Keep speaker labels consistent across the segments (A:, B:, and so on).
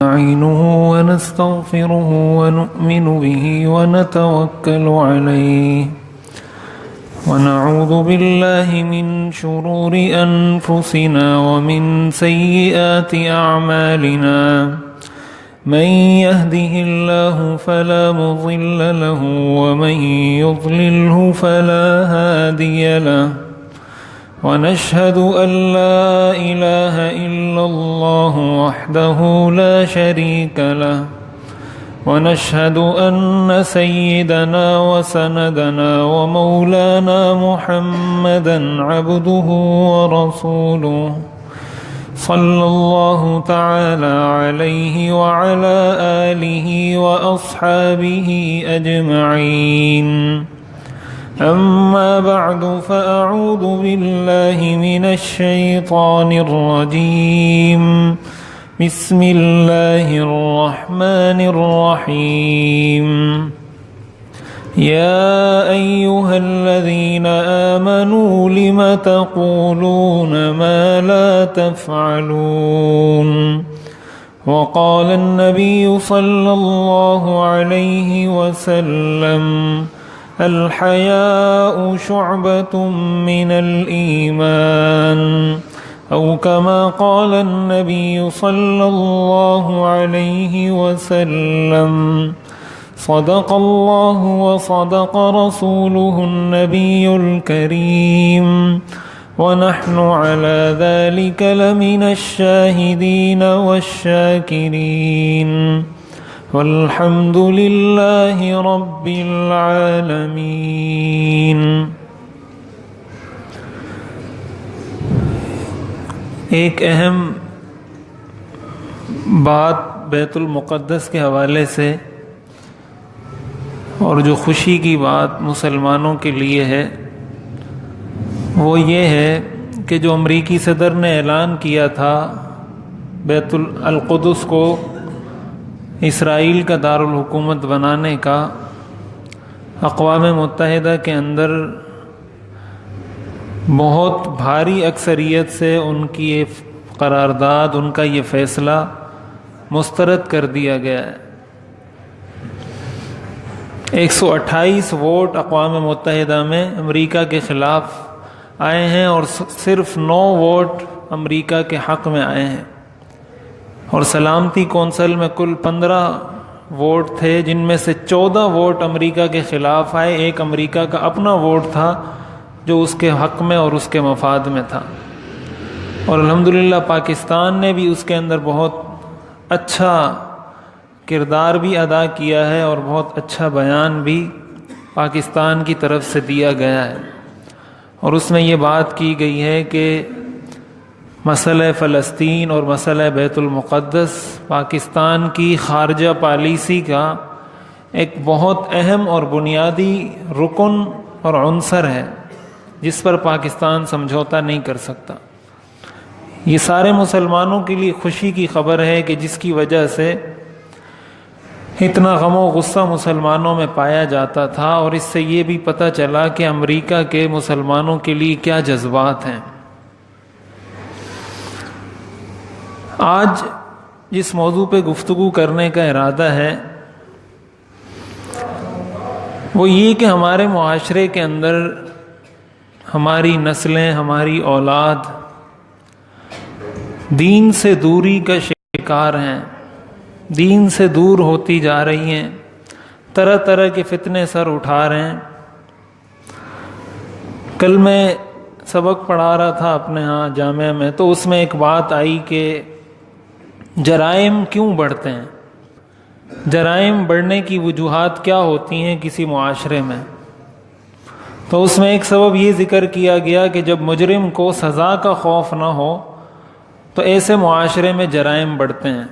A: نستعينه ونستغفره ونؤمن به ونتوكل عليه ونعوذ بالله من شرور أنفسنا ومن سيئات أعمالنا من يهده الله فلا مضل له ومن يضلله فلا هادي له ونشهد أن لا إله إلا الله وحده لا شريك له ونشهد أن سيدنا وسندنا ومولانا محمدا عبده ورسوله صلى الله تعالى عليه وعلى آله وأصحابه أجمعين أما بعد فأعوذ بالله من الشيطان الرجيم بسم الله الرحمن الرحيم يا أيها الذين آمنوا لم تقولون ما لا تفعلون وقال النبي صلى الله عليه وسلم الحياء شعبة من الإيمان أو كما قال النبي صلى الله عليه وسلم صدق الله وصدق رسوله النبي الكريم ونحن على ذلك لمن الشاهدين والشاكرين والحمد لله رب العالمين۔ ایک اہم بات بیت المقدس کے حوالے سے اور جو خوشی کی بات مسلمانوں کے لیے ہے وہ یہ ہے کہ جو امریکی صدر نے اعلان کیا تھا بیت القدس کو اسرائیل کا دارالحکومت بنانے کا، اقوام متحدہ کے اندر بہت بھاری اکثریت سے ان کی یہ قرارداد، ان کا یہ فیصلہ مسترد کر دیا گیا ہے۔ 128 ووٹ اقوام متحدہ میں امریکہ کے خلاف آئے ہیں اور صرف 9 ووٹ امریکہ کے حق میں آئے ہیں، اور سلامتی کونسل میں کل 15 ووٹ تھے جن میں سے 14 ووٹ امریکہ کے خلاف آئے، ایک امریکہ کا اپنا ووٹ تھا جو اس کے حق میں اور اس کے مفاد میں تھا۔ اور الحمدللہ پاکستان نے بھی اس کے اندر بہت اچھا کردار بھی ادا کیا ہے اور بہت اچھا بیان بھی پاکستان کی طرف سے دیا گیا ہے، اور اس میں یہ بات کی گئی ہے کہ مسئلہ فلسطین اور مسئلہ بیت المقدس پاکستان کی خارجہ پالیسی کا ایک بہت اہم اور بنیادی رکن اور عنصر ہے جس پر پاکستان سمجھوتا نہیں کر سکتا۔ یہ سارے مسلمانوں کے لیے خوشی کی خبر ہے کہ جس کی وجہ سے اتنا غم و غصہ مسلمانوں میں پایا جاتا تھا، اور اس سے یہ بھی پتہ چلا کہ امریکہ کے مسلمانوں کے لیے کیا جذبات ہیں۔ آج جس موضوع پہ گفتگو کرنے کا ارادہ ہے وہ یہ کہ ہمارے معاشرے کے اندر ہماری نسلیں، ہماری اولاد دین سے دوری کا شکار ہیں، دین سے دور ہوتی جا رہی ہیں، طرح طرح کے فتنے سر اٹھا رہے ہیں۔ کل میں سبق پڑھا رہا تھا اپنے ہاں جامعہ میں، تو اس میں ایک بات آئی کہ جرائم کیوں بڑھتے ہیں، جرائم بڑھنے کی وجوہات کیا ہوتی ہیں کسی معاشرے میں۔ تو اس میں ایک سبب یہ ذکر کیا گیا کہ جب مجرم کو سزا کا خوف نہ ہو تو ایسے معاشرے میں جرائم بڑھتے ہیں۔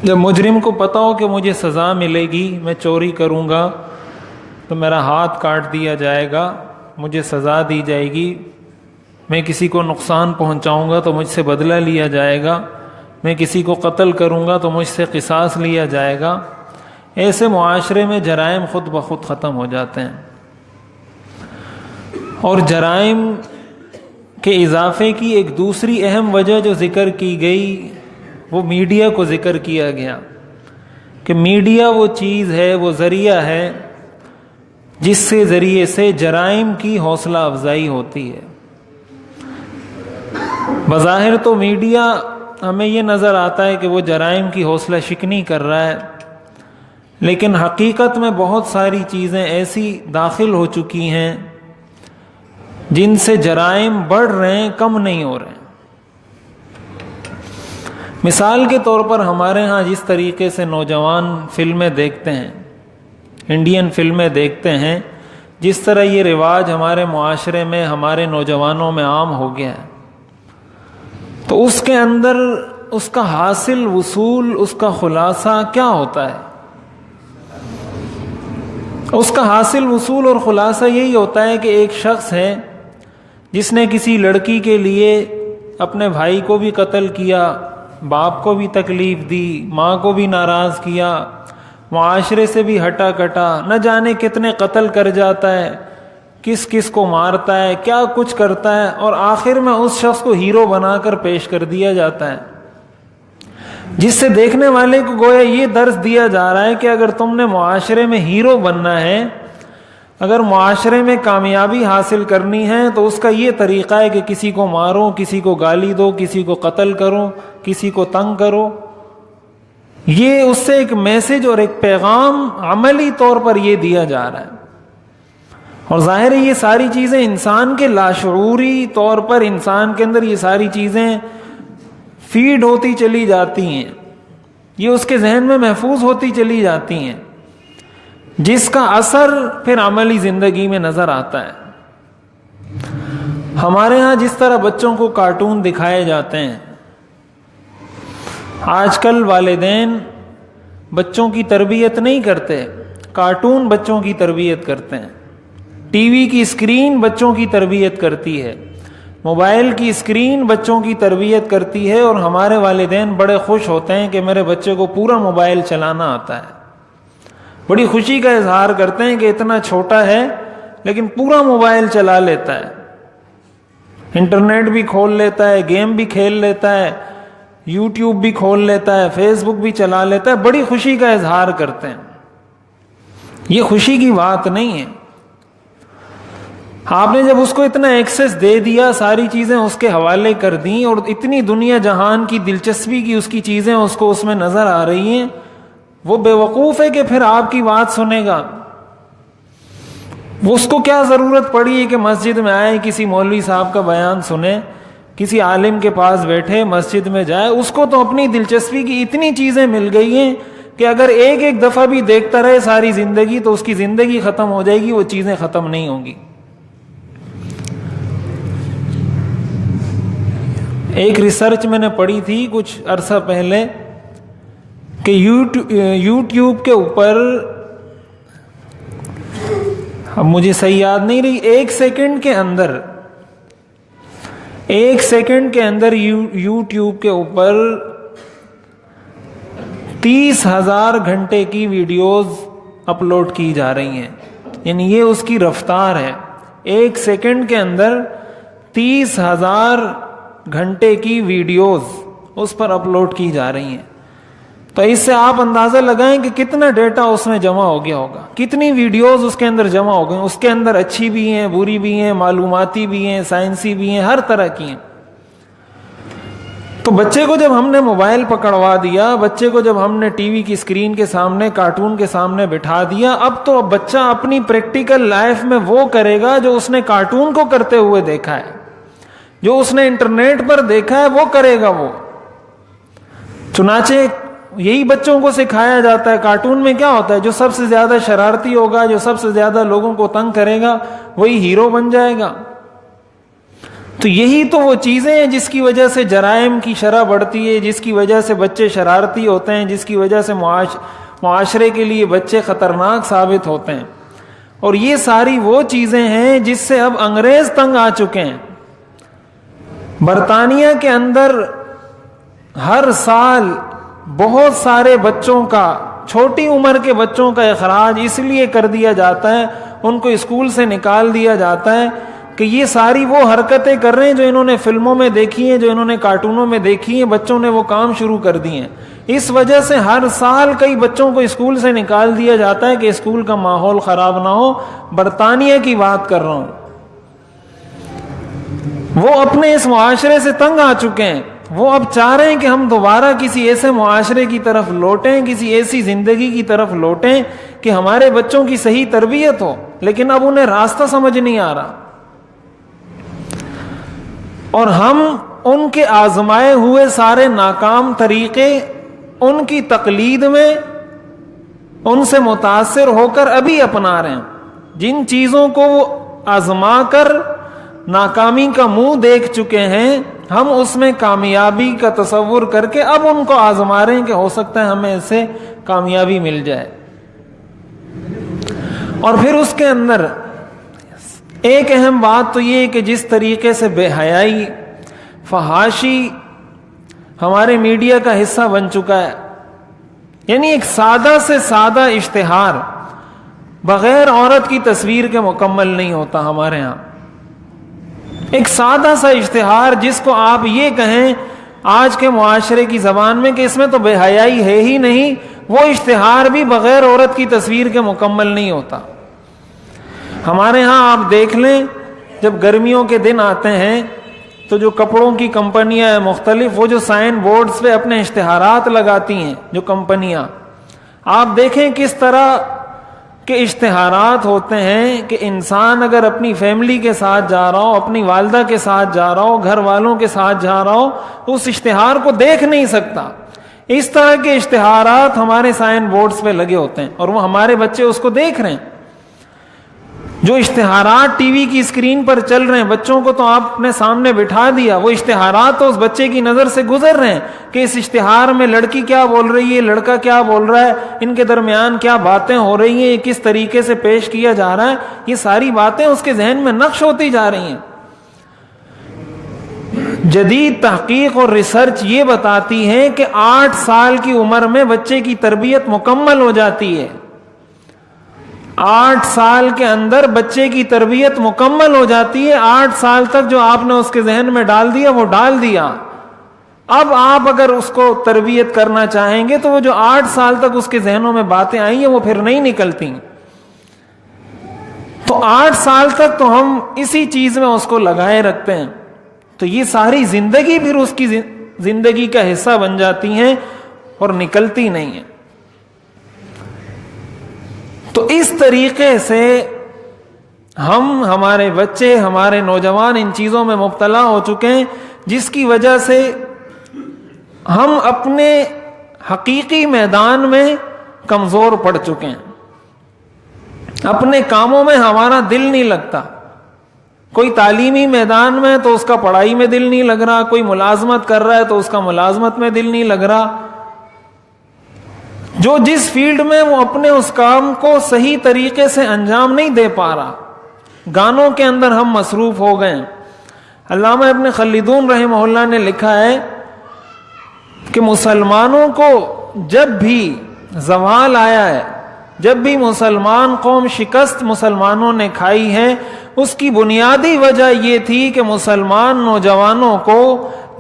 A: جب مجرم کو پتہ ہو کہ مجھے سزا ملے گی، میں چوری کروں گا تو میرا ہاتھ کاٹ دیا جائے گا، مجھے سزا دی جائے گی، میں کسی کو نقصان پہنچاؤں گا تو مجھ سے بدلہ لیا جائے گا، میں کسی کو قتل کروں گا تو مجھ سے قصاص لیا جائے گا، ایسے معاشرے میں جرائم خود بخود ختم ہو جاتے ہیں۔ اور جرائم کے اضافے کی ایک دوسری اہم وجہ جو ذکر کی گئی وہ میڈیا کو ذکر کیا گیا کہ میڈیا وہ چیز ہے، وہ ذریعہ ہے جس سے ذریعے سے جرائم کی حوصلہ افزائی ہوتی ہے۔ بظاہر تو میڈیا ہمیں یہ نظر آتا ہے کہ وہ جرائم کی حوصلہ شکنی کر رہا ہے، لیکن حقیقت میں بہت ساری چیزیں ایسی داخل ہو چکی ہیں جن سے جرائم بڑھ رہے ہیں، کم نہیں ہو رہے ہیں۔ مثال کے طور پر ہمارے ہاں جس طریقے سے نوجوان فلمیں دیکھتے ہیں، انڈین فلمیں دیکھتے ہیں، جس طرح یہ رواج ہمارے معاشرے میں ہمارے نوجوانوں میں عام ہو گیا ہے، تو اس کے اندر اس کا حاصل وصول، اس کا خلاصہ کیا ہوتا ہے؟ اس کا حاصل وصول اور خلاصہ یہی ہوتا ہے کہ ایک شخص ہے جس نے کسی لڑکی کے لیے اپنے بھائی کو بھی قتل کیا، باپ کو بھی تکلیف دی، ماں کو بھی ناراض کیا، معاشرے سے بھی ہٹا کٹا، نہ جانے کتنے قتل کر جاتا ہے، کس کس کو مارتا ہے، کیا کچھ کرتا ہے، اور آخر میں اس شخص کو ہیرو بنا کر پیش کر دیا جاتا ہے، جس سے دیکھنے والے کو گویا یہ درس دیا جا رہا ہے کہ اگر تم نے معاشرے میں ہیرو بننا ہے، اگر معاشرے میں کامیابی حاصل کرنی ہے، تو اس کا یہ طریقہ ہے کہ کسی کو مارو، کسی کو گالی دو، کسی کو قتل کرو، کسی کو تنگ کرو۔ یہ اس سے ایک میسج اور ایک پیغام عملی طور پر یہ دیا جا رہا ہے، اور ظاہر ہے یہ ساری چیزیں انسان کے لاشعوری طور پر انسان کے اندر یہ ساری چیزیں فیڈ ہوتی چلی جاتی ہیں، یہ اس کے ذہن میں محفوظ ہوتی چلی جاتی ہیں، جس کا اثر پھر عملی زندگی میں نظر آتا ہے۔ ہمارے ہاں جس طرح بچوں کو کارٹون دکھائے جاتے ہیں، آج کل والدین بچوں کی تربیت نہیں کرتے، کارٹون بچوں کی تربیت کرتے ہیں، ٹی وی کی اسکرین بچوں کی تربیت کرتی ہے، موبائل کی اسکرین بچوں کی تربیت کرتی ہے، اور ہمارے والدین بڑے خوش ہوتے ہیں کہ میرے بچے کو پورا موبائل چلانا آتا ہے، بڑی خوشی کا اظہار کرتے ہیں کہ اتنا چھوٹا ہے لیکن پورا موبائل چلا لیتا ہے، انٹرنیٹ بھی کھول لیتا ہے، گیم بھی کھیل لیتا ہے، یوٹیوب بھی کھول لیتا ہے، فیس بک بھی چلا لیتا ہے، بڑی خوشی کا اظہار کرتے ہیں۔ یہ خوشی کی بات نہیں ہے۔ آپ نے جب اس کو اتنا ایکسس دے دیا، ساری چیزیں اس کے حوالے کر دیں، اور اتنی دنیا جہان کی دلچسپی کی اس کی چیزیں اس کو اس میں نظر آ رہی ہیں، وہ بے وقوف ہے کہ پھر آپ کی بات سنے گا؟ وہ اس کو کیا ضرورت پڑی ہے کہ مسجد میں آئے، کسی مولوی صاحب کا بیان سنے، کسی عالم کے پاس بیٹھے، مسجد میں جائے؟ اس کو تو اپنی دلچسپی کی اتنی چیزیں مل گئی ہیں کہ اگر ایک ایک دفعہ بھی دیکھتا رہے ساری زندگی تو اس کی زندگی ختم ہو جائے گی، وہ چیزیں ختم نہیں ہوں گی۔ ایک ریسرچ میں نے پڑھی تھی کچھ عرصہ پہلے کہ یوٹیوب کے اوپر، اب مجھے صحیح یاد نہیں رہی، ایک سیکنڈ کے اندر یوٹیوب کے اوپر 30,000 گھنٹے کی ویڈیوز اپلوڈ کی جا رہی ہیں، یعنی یہ اس کی رفتار ہے، ایک سیکنڈ کے اندر 30,000 گھنٹے کی ویڈیوز اس پر اپلوڈ کی جا رہی ہیں۔ تو اس سے آپ اندازہ لگائیں کہ کتنا ڈیٹا اس میں جمع ہو گیا ہوگا، کتنی ویڈیوز اس کے اندر جمع ہو گئی۔ اس کے اندر اچھی بھی ہیں، بری بھی ہیں، معلوماتی بھی ہیں، سائنسی بھی ہیں، ہر طرح کی ہیں۔ تو بچے کو جب ہم نے موبائل پکڑوا دیا، بچے کو جب ہم نے ٹی وی کی اسکرین کے سامنے، کارٹون کے سامنے بٹھا دیا، اب تو بچہ اپنی پریکٹیکل لائف میں وہ کرے گا جو اس نے کارٹون کو کرتے ہوئے دیکھا ہے، جو اس نے انٹرنیٹ پر دیکھا ہے وہ کرے گا وہ۔ چنانچہ یہی بچوں کو سکھایا جاتا ہے۔ کارٹون میں کیا ہوتا ہے؟ جو سب سے زیادہ شرارتی ہوگا، جو سب سے زیادہ لوگوں کو تنگ کرے گا، وہی ہیرو بن جائے گا۔ تو یہی تو وہ چیزیں ہیں جس کی وجہ سے جرائم کی شرح بڑھتی ہے، جس کی وجہ سے بچے شرارتی ہوتے ہیں، جس کی وجہ سے معاشرے کے لیے بچے خطرناک ثابت ہوتے ہیں۔ اور یہ ساری وہ چیزیں ہیں جس سے اب انگریز تنگ آ چکے ہیں۔ برطانیہ کے اندر ہر سال بہت سارے بچوں کا، چھوٹی عمر کے بچوں کا اخراج اس لیے کر دیا جاتا ہے، ان کو اسکول سے نکال دیا جاتا ہے کہ یہ ساری وہ حرکتیں کر رہے ہیں جو انہوں نے فلموں میں دیکھی ہیں, جو انہوں نے کارٹونوں میں دیکھی ہیں, بچوں نے وہ کام شروع کر دیے ہیں. اس وجہ سے ہر سال کئی بچوں کو اسکول سے نکال دیا جاتا ہے کہ اسکول کا ماحول خراب نہ ہو. برطانیہ کی بات کر رہا ہوں, وہ اپنے اس معاشرے سے تنگ آ چکے ہیں. وہ اب چاہ رہے ہیں کہ ہم دوبارہ کسی ایسے معاشرے کی طرف لوٹیں, کسی ایسی زندگی کی طرف لوٹیں کہ ہمارے بچوں کی صحیح تربیت ہو, لیکن اب انہیں راستہ سمجھ نہیں آ رہا. اور ہم ان کے آزمائے ہوئے سارے ناکام طریقے ان کی تقلید میں ان سے متاثر ہو کر ابھی اپنا رہے ہیں. جن چیزوں کو وہ آزما کر ناکامی کا منہ دیکھ چکے ہیں, ہم اس میں کامیابی کا تصور کر کے اب ان کو آزما رہے ہیں کہ ہو سکتا ہے ہمیں اس سے کامیابی مل جائے. اور پھر اس کے اندر ایک اہم بات تو یہ کہ جس طریقے سے بے حیائی, فحاشی ہمارے میڈیا کا حصہ بن چکا ہے. یعنی ایک سادہ سے سادہ اشتہار بغیر عورت کی تصویر کے مکمل نہیں ہوتا ہمارے ہاں. ایک سادہ سا اشتہار جس کو آپ یہ کہیں آج کے معاشرے کی زبان میں کہ اس میں تو بے حیائی ہے ہی نہیں, وہ اشتہار بھی بغیر عورت کی تصویر کے مکمل نہیں ہوتا. ہمارے ہاں آپ دیکھ لیں, جب گرمیوں کے دن آتے ہیں تو جو کپڑوں کی کمپنیاں ہیں مختلف, وہ جو سائن بورڈز پہ اپنے اشتہارات لگاتی ہیں جو کمپنیاں, آپ دیکھیں کس طرح کے اشتہارات ہوتے ہیں کہ انسان اگر اپنی فیملی کے ساتھ جا رہا ہو, اپنی والدہ کے ساتھ جا رہا ہو, گھر والوں کے ساتھ جا رہا ہو, تو اس اشتہار کو دیکھ نہیں سکتا. اس طرح کے اشتہارات ہمارے سائن بورڈز پہ لگے ہوتے ہیں اور وہ ہمارے بچے اس کو دیکھ رہے ہیں. جو اشتہارات ٹی وی کی اسکرین پر چل رہے ہیں, بچوں کو تو آپ نے سامنے بٹھا دیا, وہ اشتہارات تو اس بچے کی نظر سے گزر رہے ہیں کہ اس اشتہار میں لڑکی کیا بول رہی ہے, لڑکا کیا بول رہا ہے, ان کے درمیان کیا باتیں ہو رہی ہیں, کس طریقے سے پیش کیا جا رہا ہے. یہ ساری باتیں اس کے ذہن میں نقش ہوتی جا رہی ہیں. جدید تحقیق اور ریسرچ یہ بتاتی ہے کہ 8 سال کی عمر میں بچے کی تربیت مکمل ہو جاتی ہے. 8 سال کے اندر بچے کی تربیت مکمل ہو جاتی ہے. 8 سال تک جو آپ نے اس کے ذہن میں ڈال دیا وہ ڈال دیا. اب آپ اگر اس کو تربیت کرنا چاہیں گے تو وہ جو 8 سال تک اس کے ذہنوں میں باتیں آئی ہیں وہ پھر نہیں نکلتی. تو 8 سال تک تو ہم اسی چیز میں اس کو لگائے رکھتے ہیں, تو یہ ساری زندگی پھر اس کی زندگی کا حصہ بن جاتی ہیں اور نکلتی نہیں ہیں. تو اس طریقے سے ہمارے بچے, ہمارے نوجوان ان چیزوں میں مبتلا ہو چکے ہیں, جس کی وجہ سے ہم اپنے حقیقی میدان میں کمزور پڑ چکے ہیں. اپنے کاموں میں ہمارا دل نہیں لگتا. کوئی تعلیمی میدان میں تو اس کا پڑھائی میں دل نہیں لگ رہا, کوئی ملازمت کر رہا ہے تو اس کا ملازمت میں دل نہیں لگ رہا. جو جس فیلڈ میں وہ اپنے اس کام کو صحیح طریقے سے انجام نہیں دے پا رہا. گانوں کے اندر ہم مصروف ہو گئے. علامہ ابن خلدون رحمہ اللہ نے لکھا ہے کہ مسلمانوں کو جب بھی زوال آیا ہے, جب بھی مسلمان قوم شکست مسلمانوں نے کھائی ہے, اس کی بنیادی وجہ یہ تھی کہ مسلمان نوجوانوں کو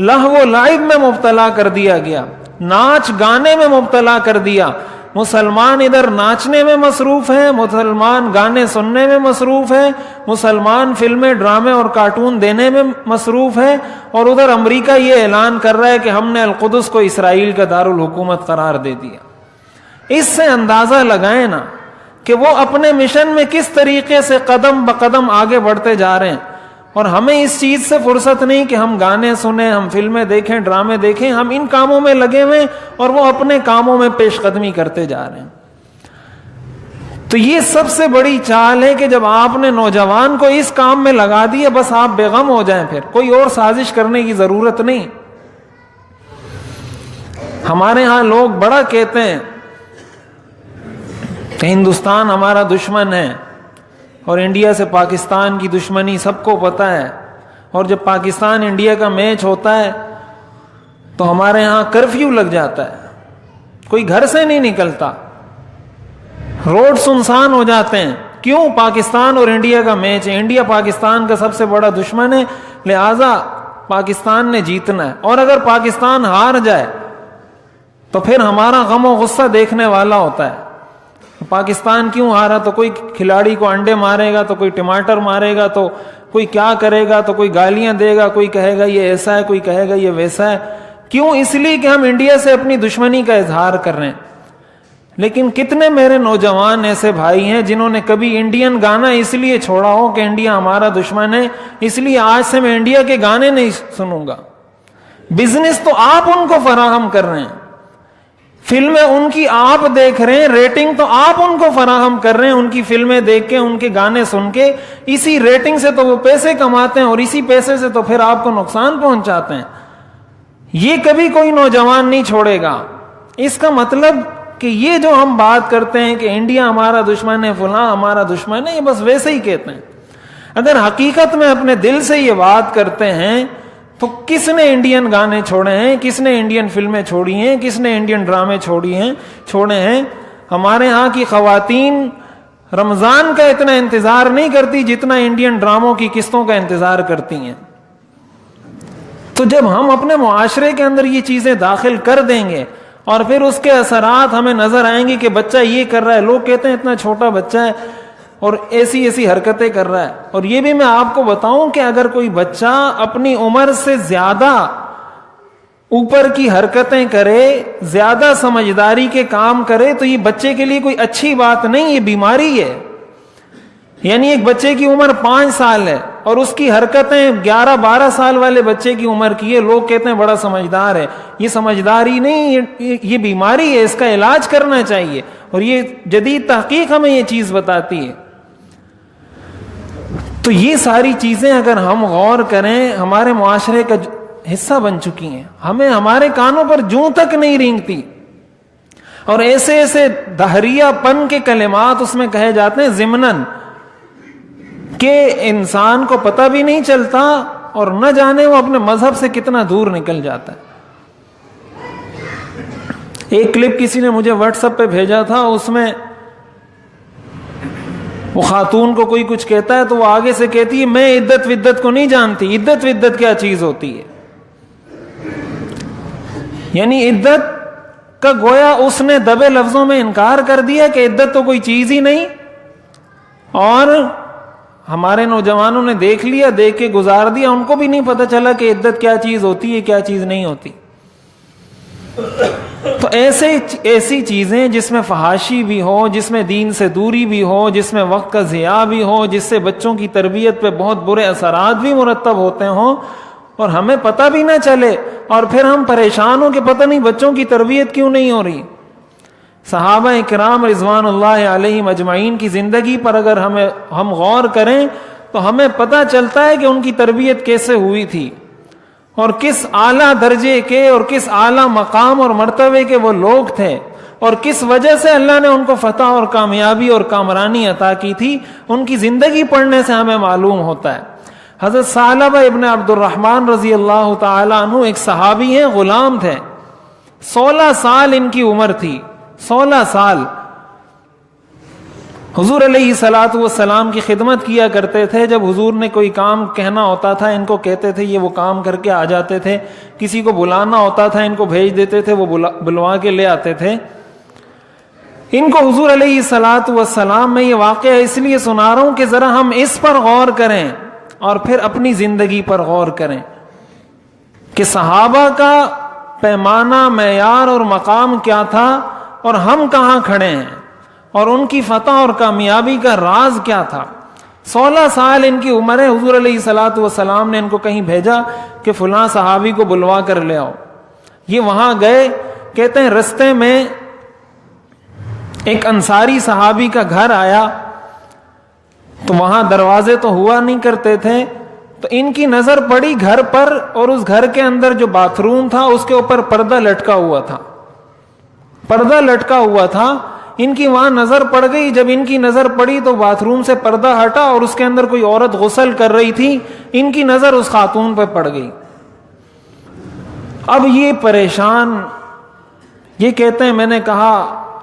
A: لہو و لعب میں مبتلا کر دیا گیا, ناچ گانے میں مبتلا کر دیا. مسلمان ادھر ناچنے میں مصروف ہیں, مسلمان گانے سننے میں مصروف ہیں, مسلمان فلمیں, ڈرامے اور کارٹون دینے میں مصروف ہیں, اور ادھر امریکہ یہ اعلان کر رہا ہے کہ ہم نے القدس کو اسرائیل کا دارالحکومت قرار دے دیا. اس سے اندازہ لگائیں نا کہ وہ اپنے مشن میں کس طریقے سے قدم بقدم آگے بڑھتے جا رہے ہیں. اور ہمیں اس چیز سے فرصت نہیں کہ ہم گانے سنیں, ہم فلمیں دیکھیں, ڈرامے دیکھیں. ہم ان کاموں میں لگے ہوئے اور وہ اپنے کاموں میں پیش قدمی کرتے جا رہے ہیں. تو یہ سب سے بڑی چال ہے کہ جب آپ نے نوجوان کو اس کام میں لگا دیا, بس آپ بے غم ہو جائیں, پھر کوئی اور سازش کرنے کی ضرورت نہیں. ہمارے ہاں لوگ بڑا کہتے ہیں کہ ہندوستان ہمارا دشمن ہے, اور انڈیا سے پاکستان کی دشمنی سب کو پتہ ہے. اور جب پاکستان انڈیا کا میچ ہوتا ہے تو ہمارے ہاں کرفیو لگ جاتا ہے, کوئی گھر سے نہیں نکلتا, روڈ سنسان ہو جاتے ہیں, کیوں؟ پاکستان اور انڈیا کا میچ ہے، انڈیا پاکستان کا سب سے بڑا دشمن ہے، لہذا پاکستان نے جیتنا ہے، اور اگر پاکستان ہار جائے تو پھر ہمارا غم و غصہ دیکھنے والا ہوتا ہے۔ پاکستان کیوں ہارا؟ تو کوئی کھلاڑی کو انڈے مارے گا، تو کوئی ٹماٹر مارے گا، تو کوئی کیا کرے گا، تو کوئی گالیاں دے گا، کوئی کہے گا یہ ایسا ہے، کوئی کہے گا یہ ویسا ہے۔ کیوں؟ اس لیے کہ ہم انڈیا سے اپنی دشمنی کا اظہار کر رہے ہیں۔ لیکن کتنے میرے نوجوان ایسے بھائی ہیں جنہوں نے کبھی انڈین گانا اس لیے چھوڑا ہو کہ انڈیا ہمارا دشمن ہے، اس لیے آج سے میں انڈیا کے گانے نہیں سنوں گا۔ بزنس تو آپ ان کو فراہم کر رہے ہیں، فلمیں ان کی آپ دیکھ رہے ہیں، ریٹنگ تو آپ ان کو فراہم کر رہے ہیں، ان کی فلمیں دیکھ کے، ان کے گانے سن کے، اسی ریٹنگ سے تو وہ پیسے کماتے ہیں، اور اسی پیسے سے تو پھر آپ کو نقصان پہنچاتے ہیں۔ یہ کبھی کوئی نوجوان نہیں چھوڑے گا۔ اس کا مطلب کہ یہ جو ہم بات کرتے ہیں کہ انڈیا ہمارا دشمن ہے، فلاں ہمارا دشمن ہے، یہ بس ویسے ہی کہتے ہیں۔ اگر حقیقت میں اپنے دل سے یہ بات کرتے ہیں تو کس نے انڈین گانے چھوڑے ہیں، کس نے انڈین فلمیں چھوڑی ہیں، کس نے انڈین ڈرامے چھوڑے ہیں؟ ہمارے ہاں کی خواتین رمضان کا اتنا انتظار نہیں کرتی جتنا انڈین ڈراموں کی قسطوں کا انتظار کرتی ہیں۔ تو جب ہم اپنے معاشرے کے اندر یہ چیزیں داخل کر دیں گے اور پھر اس کے اثرات ہمیں نظر آئیں گے کہ بچہ یہ کر رہا ہے، لوگ کہتے ہیں اتنا چھوٹا بچہ ہے اور ایسی حرکتیں کر رہا ہے۔ اور یہ بھی میں آپ کو بتاؤں کہ اگر کوئی بچہ اپنی عمر سے زیادہ اوپر کی حرکتیں کرے، زیادہ سمجھداری کے کام کرے، تو یہ بچے کے لیے کوئی اچھی بات نہیں، یہ بیماری ہے۔ یعنی ایک بچے کی عمر 5 سال ہے اور اس کی حرکتیں 11-12 سال والے بچے کی عمر کی ہے، لوگ کہتے ہیں بڑا سمجھدار ہے۔ یہ سمجھداری نہیں، یہ بیماری ہے، اس کا علاج کرنا چاہیے، اور یہ جدید تحقیق ہمیں یہ چیز بتاتی ہے۔ تو یہ ساری چیزیں اگر ہم غور کریں ہمارے معاشرے کا حصہ بن چکی ہیں، ہمیں ہمارے کانوں پر جوں تک نہیں رینگتی، اور ایسے دہریہ پن کے کلمات اس میں کہے جاتے ہیں ضمناً کہ انسان کو پتہ بھی نہیں چلتا اور نہ جانے وہ اپنے مذہب سے کتنا دور نکل جاتا ہے۔ ایک کلپ کسی نے مجھے واٹس ایپ پہ بھیجا تھا، اس میں وہ خاتون کو کوئی کچھ کہتا ہے تو وہ آگے سے کہتی ہے میں عدت ودت کو نہیں جانتی، عدت ودت کیا چیز ہوتی ہے؟ یعنی عدت کا گویا اس نے دبے لفظوں میں انکار کر دیا کہ عدت تو کوئی چیز ہی نہیں، اور ہمارے نوجوانوں نے دیکھ لیا، دیکھ کے گزار دیا، ان کو بھی نہیں پتہ چلا کہ عدت کیا چیز ہوتی ہے، کیا چیز نہیں ہوتی۔ تو ایسی چیزیں جس میں فحاشی بھی ہو، جس میں دین سے دوری بھی ہو، جس میں وقت کا ضیاع بھی ہو، جس سے بچوں کی تربیت پہ بہت برے اثرات بھی مرتب ہوتے ہوں اور ہمیں پتہ بھی نہ چلے، اور پھر ہم پریشان ہوں کہ پتہ نہیں بچوں کی تربیت کیوں نہیں ہو رہی۔ صحابہ کرام رضوان اللہ علیہم اجمعین کی زندگی پر اگر ہم غور کریں تو ہمیں پتہ چلتا ہے کہ ان کی تربیت کیسے ہوئی تھی، اور کس اعلیٰ درجے کے اور کس اعلیٰ مقام اور مرتبے کے وہ لوگ تھے، اور کس وجہ سے اللہ نے ان کو فتح اور کامیابی اور کامرانی عطا کی تھی۔ ان کی زندگی پڑھنے سے ہمیں معلوم ہوتا ہے۔ حضرت ثعلبہ ابن عبد الرحمن رضی اللہ تعالی عنہ ایک صحابی ہیں، غلام تھے، 16 سال ان کی عمر تھی، 16 سال حضور علیہ الصلوۃ والسلام کی خدمت کیا کرتے تھے۔ جب حضور نے کوئی کام کہنا ہوتا تھا ان کو کہتے تھے، یہ وہ کام کر کے آ جاتے تھے۔ کسی کو بلانا ہوتا تھا ان کو بھیج دیتے تھے، وہ بلوا کے لے آتے تھے۔ ان کو حضور علیہ الصلوۃ والسلام میں یہ واقعہ اس لیے سنا رہا ہوں کہ ذرا ہم اس پر غور کریں اور پھر اپنی زندگی پر غور کریں کہ صحابہ کا پیمانہ، معیار اور مقام کیا تھا اور ہم کہاں کھڑے ہیں، اور ان کی فتح اور کامیابی کا راز کیا تھا۔ 16 سال ان کی عمر ہے، حضور علیہ الصلوۃ والسلام نے ان کو کہیں بھیجا کہ فلاں صحابی کو بلوا کر لے آؤ۔ یہ وہاں گئے، کہتے ہیں رستے میں ایک انصاری صحابی کا گھر آیا، تو وہاں دروازے تو ہوا نہیں کرتے تھے، تو ان کی نظر پڑی گھر پر، اور اس گھر کے اندر جو باتھ روم تھا اس کے اوپر پردہ لٹکا ہوا تھا، پردہ لٹکا ہوا تھا۔ ان کی وہاں نظر پڑ گئی، جب ان کی نظر پڑی تو باتھ روم سے پردہ ہٹا اور اس کے اندر کوئی عورت غسل کر رہی تھی، ان کی نظر اس خاتون پہ پڑ گئی۔ اب یہ پریشان، یہ کہتے ہیں میں نے کہا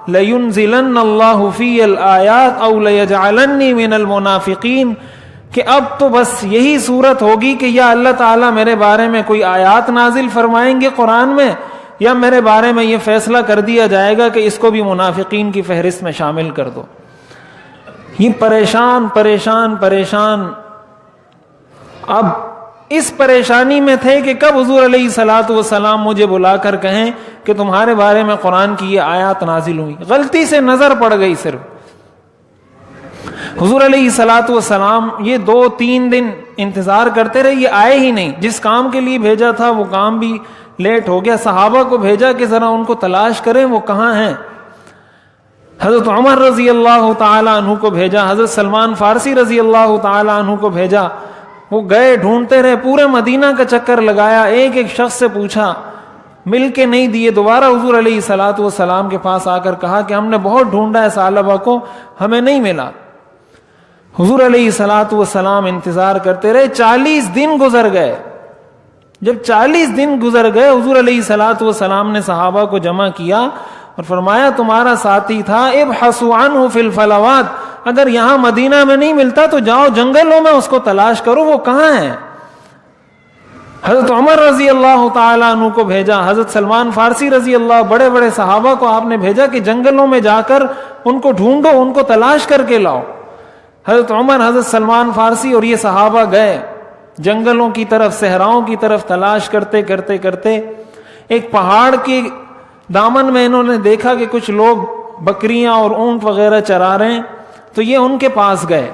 A: لَيُنزِلَنَّ اللَّهُ فِيَّ الْآيَاتِ أَوْ لَيَجْعَلَنِّي مِنَ الْمُنَافِقِينَ، کہ اب تو بس یہی صورت ہوگی کہ یا اللہ تعالیٰ میرے بارے میں کوئی آیات نازل فرمائیں گے قرآن میں، یا میرے بارے میں یہ فیصلہ کر دیا جائے گا کہ اس کو بھی منافقین کی فہرست میں شامل کر دو۔ یہ پریشان پریشان پریشان اب اس پریشانی میں تھے کہ کب حضور علیہ الصلوۃ والسلام مجھے بلا کر کہیں کہ تمہارے بارے میں قرآن کی یہ آیات نازل ہوئی۔ غلطی سے نظر پڑ گئی صرف۔ حضور علیہ الصلوۃ والسلام یہ 2-3 دن انتظار کرتے رہے، یہ آئے ہی نہیں۔ جس کام کے لیے بھیجا تھا وہ کام بھی لیٹ ہو گیا۔ صحابہ کو بھیجا کہ ذرا ان کو تلاش کریں وہ کہاں ہیں۔ حضرت عمر رضی اللہ تعالی عنہ کو بھیجا، حضرت سلمان فارسی رضی اللہ تعالی عنہ کو بھیجا، وہ گئے ڈھونڈتے رہے، پورے مدینہ کا چکر لگایا، ایک ایک شخص سے پوچھا، مل کے نہیں دیے۔ دوبارہ حضور علیہ الصلوۃ والسلام کے پاس آ کر کہا کہ ہم نے بہت ڈھونڈا ہے ثعلبہ کو، ہمیں نہیں ملا۔ حضور علیہ الصلوۃ والسلام انتظار کرتے رہے، 40 دن گزر گئے۔ جب 40 دن گزر گئے، حضور علیہ الصلوۃ والسلام نے صحابہ کو جمع کیا اور فرمایا تمہارا ساتھی تھا، ابحثوا عنہ فی الفلوات، اگر یہاں مدینہ میں نہیں ملتا تو جاؤ جنگلوں میں اس کو تلاش کرو، وہ کہاں ہے۔ حضرت عمر رضی اللہ تعالیٰ عنہ کو بھیجا، حضرت سلمان فارسی رضی اللہ، بڑے بڑے صحابہ کو آپ نے بھیجا کہ جنگلوں میں جا کر ان کو ڈھونڈو، ان کو تلاش کر کے لاؤ۔ حضرت عمر، حضرت سلمان فارسی اور یہ صحابہ گئے جنگلوں کی طرف، صحراؤں کی طرف تلاش کرتے کرتے کرتے ایک پہاڑ کے دامن میں انہوں نے دیکھا کہ کچھ لوگ بکریاں اور اونٹ وغیرہ چرا رہے ہیں، تو یہ ان کے پاس گئے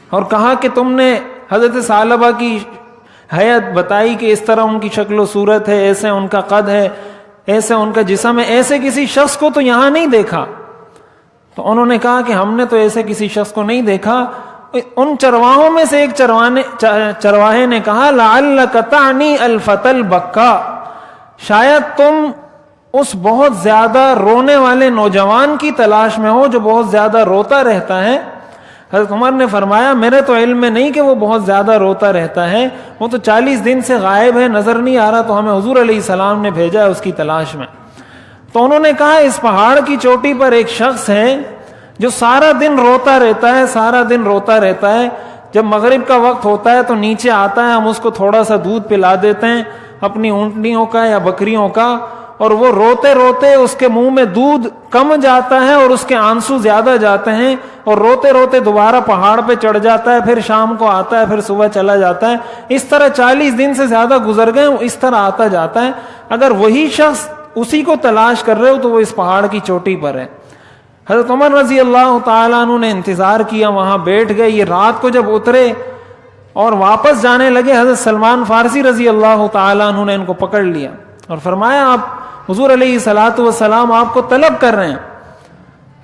A: اور کہا کہ تم نے حضرت ثعلبہ کی حیت بتائی کہ اس طرح ان کی شکل و صورت ہے، ایسے ان کا قد ہے، ایسے ان کا جسم ہے، ایسے کسی شخص کو تو یہاں نہیں دیکھا۔ تو انہوں نے کہا کہ ہم نے تو ایسے کسی شخص کو نہیں دیکھا۔ ان چرواہوں میں سے ایک چرواہے نے کہا لعلک تعنی الفتى البکا، شاید تم اس بہت زیادہ رونے والے نوجوان کی تلاش میں ہو جو بہت زیادہ روتا رہتا ہے۔ حضرت عمر نے فرمایا میرے تو علم میں نہیں کہ وہ بہت زیادہ روتا رہتا ہے، وہ تو 40 دن سے غائب ہے، نظر نہیں آ رہا، تو ہمیں حضور علیہ السلام نے بھیجا ہے اس کی تلاش میں۔ تو انہوں نے کہا اس پہاڑ کی چوٹی پر ایک شخص ہے جو سارا دن روتا رہتا ہے، سارا دن روتا رہتا ہے، جب مغرب کا وقت ہوتا ہے تو نیچے آتا ہے، ہم اس کو تھوڑا سا دودھ پلا دیتے ہیں اپنی اونٹنیوں کا یا بکریوں کا، اور وہ روتے روتے اس کے منہ میں دودھ کم جاتا ہے اور اس کے آنسو زیادہ جاتے ہیں، اور روتے روتے دوبارہ پہاڑ پہ چڑھ جاتا ہے، پھر شام کو آتا ہے، پھر صبح چلا جاتا ہے۔ اس طرح 40 دن سے زیادہ گزر گئے، اس طرح آتا جاتا ہے۔ اگر وہی شخص اسی کو تلاش کر رہے ہو تو وہ اس پہاڑ کی چوٹی پر ہے۔ حضرت عمر رضی اللہ تعالیٰ عنہ نے انتظار کیا، وہاں بیٹھ گئے۔ یہ رات کو جب اترے اور واپس جانے لگے، حضرت سلمان فارسی رضی اللہ تعالیٰ عنہ نے ان کو پکڑ لیا اور فرمایا آپ حضور علیہ الصلوۃ والسلام آپ کو طلب کر رہے ہیں۔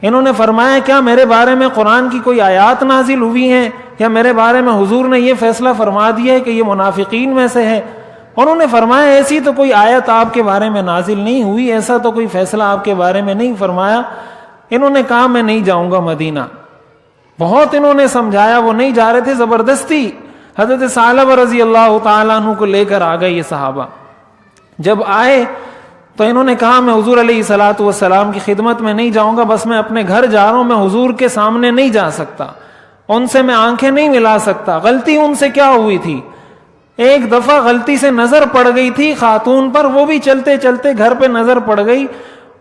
A: انہوں نے فرمایا کیا میرے بارے میں قرآن کی کوئی آیات نازل ہوئی ہیں، یا میرے بارے میں حضور نے یہ فیصلہ فرما دیا ہے کہ یہ منافقین میں سے ہے؟ انہوں نے فرمایا ایسی تو کوئی آیت آپ کے بارے میں نازل نہیں ہوئی، ایسا تو کوئی فیصلہ آپ کے بارے میں نہیں فرمایا۔ انہوں نے کہا میں نہیں جاؤں گا مدینہ۔ بہت انہوں نے سمجھایا، وہ نہیں جا رہے تھے، زبردستی حضرت ثعلبہ رضی اللہ تعالیٰ عنہ کو لے کر آ گئے یہ صحابہ۔ جب آئے تو انہوں نے کہا میں حضور علیہ الصلوۃ والسلام کی خدمت میں نہیں جاؤں گا، بس میں اپنے گھر جا رہا ہوں، میں حضور کے سامنے نہیں جا سکتا، ان سے میں آنکھیں نہیں ملا سکتا۔ غلطی ان سے کیا ہوئی تھی؟ ایک دفعہ غلطی سے نظر پڑ گئی تھی خاتون پر، وہ بھی چلتے چلتے گھر پہ نظر پڑ گئی،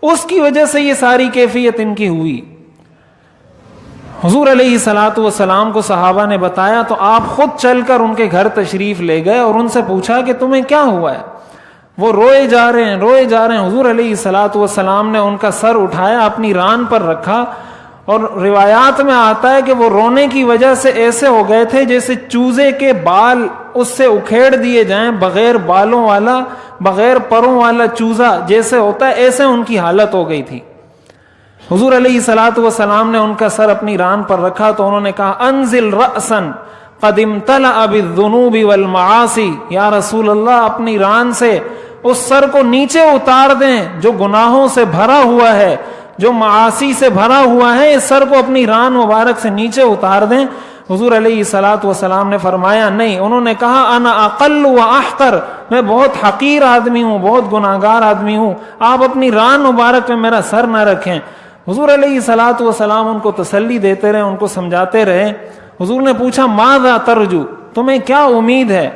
A: اس کی وجہ سے یہ ساری کیفیت ان کی ہوئی۔ حضور علیہ الصلوۃ والسلام کو صحابہ نے بتایا تو آپ خود چل کر ان کے گھر تشریف لے گئے اور ان سے پوچھا کہ تمہیں کیا ہوا ہے؟ وہ روئے جا رہے ہیں، روئے جا رہے ہیں۔ حضور علیہ الصلوۃ والسلام نے ان کا سر اٹھایا، اپنی ران پر رکھا، اور روایات میں آتا ہے کہ وہ رونے کی وجہ سے ایسے ہو گئے تھے جیسے چوزے کے بال اس سے اکھیڑ دیے جائیں، بغیر بالوں والا، بغیر پروں والا چوزا جیسے ہوتا ہے، ایسے ان کی حالت ہو گئی تھی۔ حضور علیہ الصلوۃ والسلام نے ان کا سر اپنی ران پر رکھا تو انہوں نے کہا انزل رأسا قد امتلأ بالذنوب والمعاصی، یا رسول اللہ اپنی ران سے اس سر کو نیچے اتار دیں جو گناہوں سے بھرا ہوا ہے، جو معاصی سے بھرا ہوا ہے، اس سر کو اپنی ران مبارک سے نیچے اتار دیں۔ حضور علیہ الصلوۃ والسلام نے فرمایا نہیں. انہوں نے کہا انا اقل و احقر, میں بہت حقیر آدمی ہوں, بہت گناہگار آدمی ہوں, آپ اپنی ران مبارک میں میرا سر نہ رکھیں. حضور علیہ الصلوۃ والسلام ان کو تسلی دیتے رہے, ان کو سمجھاتے رہے. حضور نے پوچھا ماذا ترجو, تمہیں کیا امید ہے؟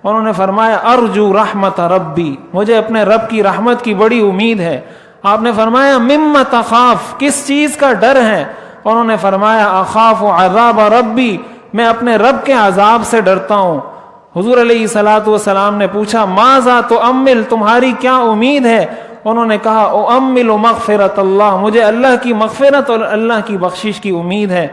A: انہوں نے فرمایا ارجو رحمت ربی, مجھے اپنے رب کی رحمت کی بڑی امید ہے. آپ نے فرمایا مما تخاف, کس چیز کا ڈر ہے؟ انہوں نے فرمایا اخاف عذاب ربی, میں اپنے رب کے عذاب سے ڈرتا ہوں. حضور علیہ الصلوۃ والسلام نے پوچھا ماذا تؤمل, تمہاری کیا امید ہے؟ انہوں نے کہا اؤمل مغفرت اللہ, مجھے اللہ کی مغفرت اور اللہ کی بخشش کی امید ہے.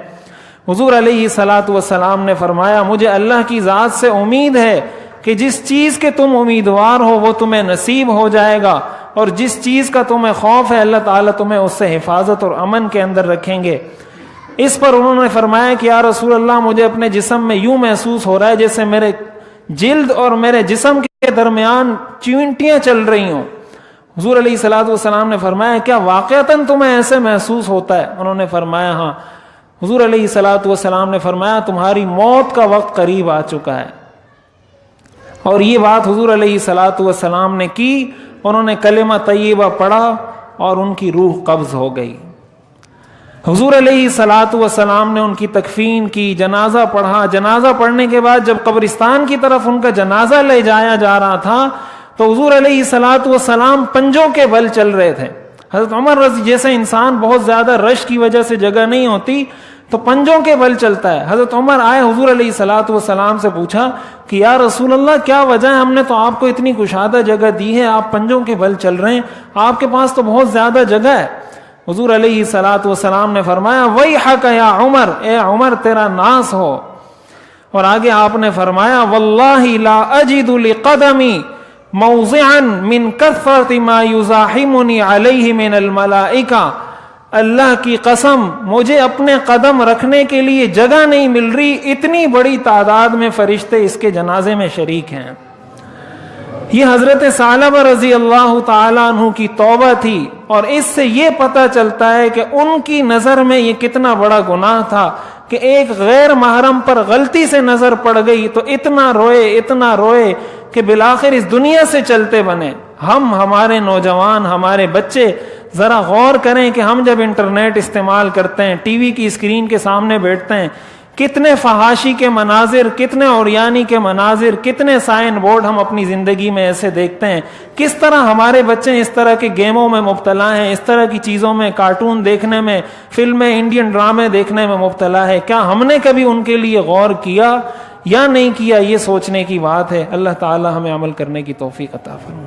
A: حضور علیہ الصلوۃ والسلام نے فرمایا مجھے اللہ کی ذات سے امید ہے کہ جس چیز کے تم امیدوار ہو وہ تمہیں نصیب ہو جائے گا, اور جس چیز کا تمہیں خوف ہے اللہ تعالیٰ تمہیں اس سے حفاظت اور امن کے اندر رکھیں گے. اس پر انہوں نے فرمایا کہ یا رسول اللہ مجھے اپنے جسم میں یوں محسوس ہو رہا ہے جیسے میرے جلد اور میرے جسم کے درمیان چینٹیاں چل رہی ہوں. حضور علیہ الصلوۃ والسلام نے فرمایا کیا واقعتاً تمہیں ایسے محسوس ہوتا ہے؟ انہوں نے فرمایا ہاں. حضور علیہ الصلوۃ والسلام نے فرمایا تمہاری موت کا وقت قریب آ چکا ہے. اور یہ بات حضور علیہ الصلوۃ والسلام نے کی. انہوں نے کلمہ طیبہ پڑھا اور ان کی روح قبض ہو گئی. حضور علیہ الصلوۃ والسلام نے ان کی تکفین کی, جنازہ پڑھا. جنازہ پڑھنے کے بعد جب قبرستان کی طرف ان کا جنازہ لے جایا جا رہا تھا تو حضور علیہ الصلوۃ والسلام پنجوں کے بل چل رہے تھے. حضرت عمر رضی جیسے انسان بہت زیادہ رش کی وجہ سے جگہ نہیں ہوتی تو پنجوں کے بل چلتا ہے. حضرت عمر آئے, حضور علیہ الصلوۃ والسلام سے پوچھا کہ یا رسول اللہ کیا وجہ ہے, ہم نے تو آپ کو اتنی کشادہ جگہ دی ہے, آپ پنجوں کے بل چل رہے ہیں, آپ کے پاس تو بہت زیادہ جگہ ہے. حضور علیہ الصلوۃ والسلام نے فرمایا ویحک یا عمر, اے عمر تیرا ناس ہو. اور آگے آپ نے فرمایا واللہ لا اجد لقدمی موضعا من کثرت ما یزاحمنی علیہ من الملائکہ, اللہ کی قسم مجھے اپنے قدم رکھنے کے لیے جگہ نہیں مل رہی, اتنی بڑی تعداد میں فرشتے اس کے جنازے میں شریک ہیں. یہ حضرت ثعلبہ رضی اللہ تعالیٰ عنہ کی توبہ تھی, اور اس سے یہ پتہ چلتا ہے کہ ان کی نظر میں یہ کتنا بڑا گناہ تھا کہ ایک غیر محرم پر غلطی سے نظر پڑ گئی تو اتنا روئے کہ بالآخر اس دنیا سے چلتے بنے. ہمارے نوجوان, ہمارے بچے ذرا غور کریں کہ ہم جب انٹرنیٹ استعمال کرتے ہیں, ٹی وی کی اسکرین کے سامنے بیٹھتے ہیں, کتنے فحاشی کے مناظر, کتنے اوریانی کے مناظر, کتنے سائن بورڈ ہم اپنی زندگی میں ایسے دیکھتے ہیں. کس طرح ہمارے بچے اس طرح کے گیموں میں مبتلا ہیں, اس طرح کی چیزوں میں, کارٹون دیکھنے میں, فلمیں, انڈین ڈرامے دیکھنے میں مبتلا ہے. کیا ہم نے کبھی ان کے لیے غور کیا یا نہیں کیا؟ یہ سوچنے کی بات ہے. اللہ تعالی ہمیں عمل کرنے کی توفیق عطا فرمائے.